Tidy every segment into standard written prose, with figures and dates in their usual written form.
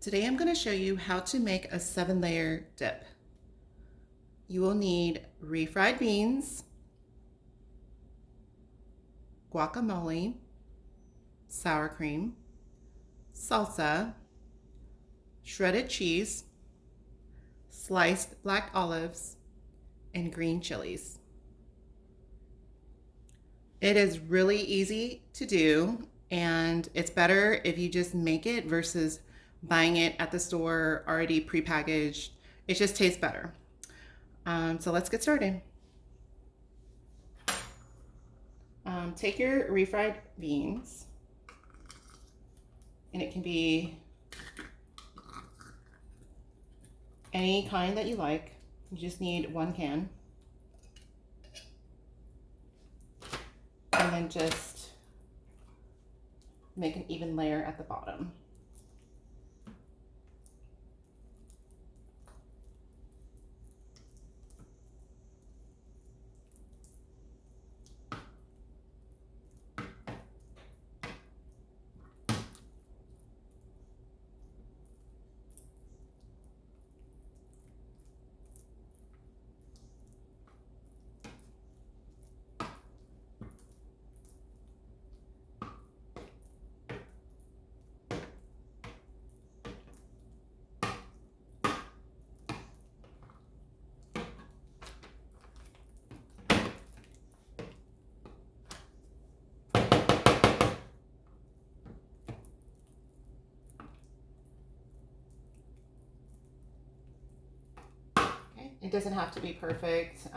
Today I'm going to show you how to make a 7-layer dip. You will need refried beans, guacamole, sour cream, salsa, shredded cheese, sliced black olives, and green chilies. It is really easy to do, and it's better if you just make it versus buying it at the store already prepackaged. It just tastes better. So let's get started. Take your refried beans, and it can be any kind that you like. You just need 1 can. And then just make an even layer at the bottom. It doesn't have to be perfect.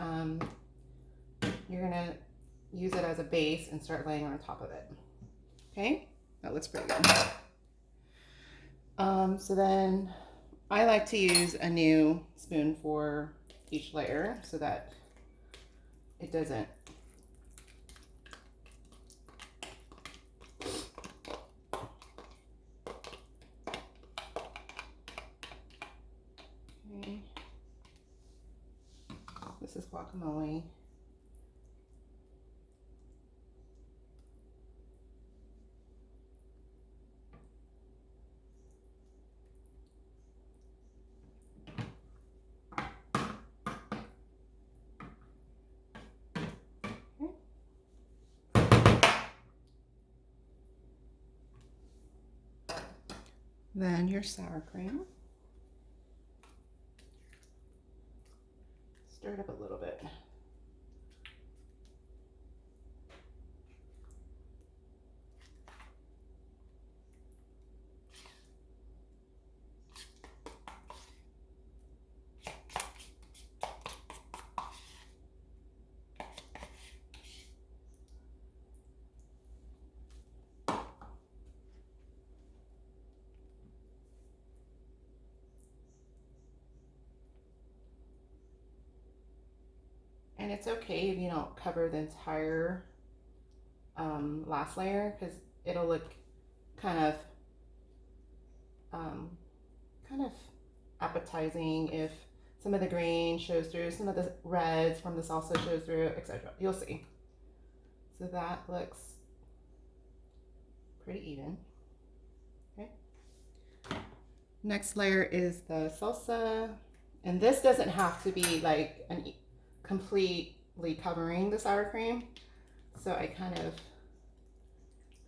You're gonna use it as a base and start laying on top of it. Okay, that looks pretty good. So then I like to use a new spoon for each layer so that it doesn't okay. This is guacamole. Then your sour cream. Stir it up a little bit. And it's okay if you don't cover the entire last layer because it'll look kind of kind of appetizing if some of the green shows through, some of the reds from the salsa shows through, etc. You'll see. So that looks pretty even. Okay. Next layer is the salsa, and this doesn't have to be like completely covering the sour cream. So I kind of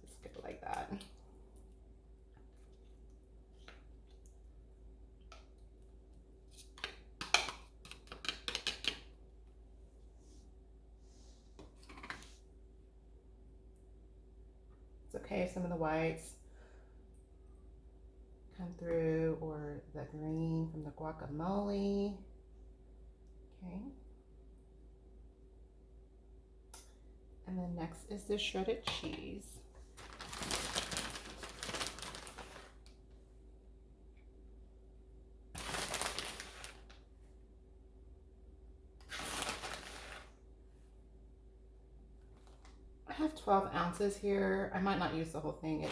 just go like that. It's okay if some of the whites come through or the green from the guacamole. Okay. And then next is the shredded cheese. I have 12 ounces here. I might not use the whole thing.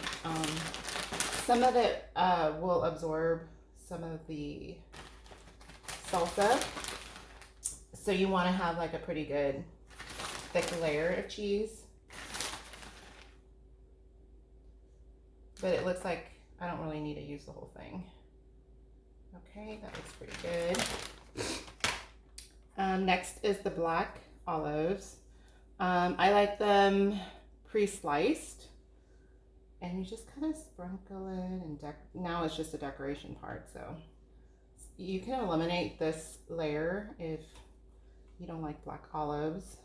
Some of it will absorb some of the salsa. So you want to have like a pretty good thick layer of cheese. But it looks like I don't really need to use the whole thing. Okay, that looks pretty good. Next is the black olives. I like them pre-sliced, and you just kind of sprinkle it, and now it's just a decoration part, so you can eliminate this layer if you don't like black olives.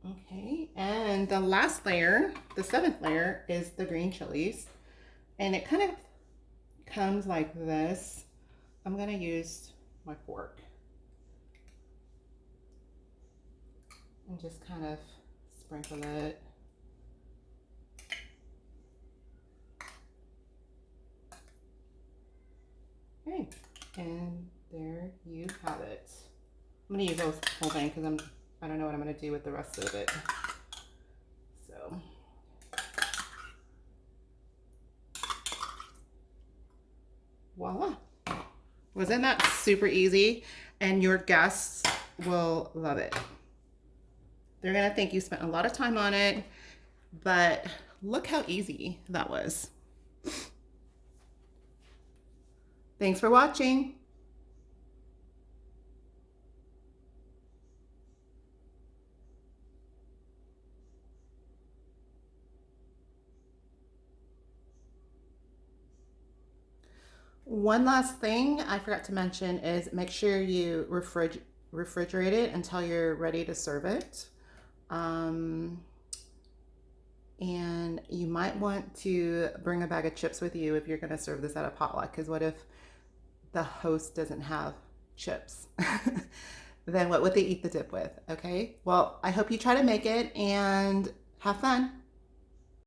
Okay, and the last layer, the seventh layer, is the green chilies. And it kind of comes like this. I'm gonna use my fork and just kind of sprinkle it. Okay, and there you have it. I'm gonna use the whole thing because I don't know what I'm gonna do with the rest of it. So voila. Wasn't that super easy? And your guests will love it. They're gonna think you spent a lot of time on it, but look how easy that was. Thanks for watching. One last thing I forgot to mention is make sure you refrigerate it until you're ready to serve it. And you might want to bring a bag of chips with you if you're going to serve this at a potluck, because what if the host doesn't have chips? Then what would they eat the dip with? Okay, well, I hope you try to make it and have fun.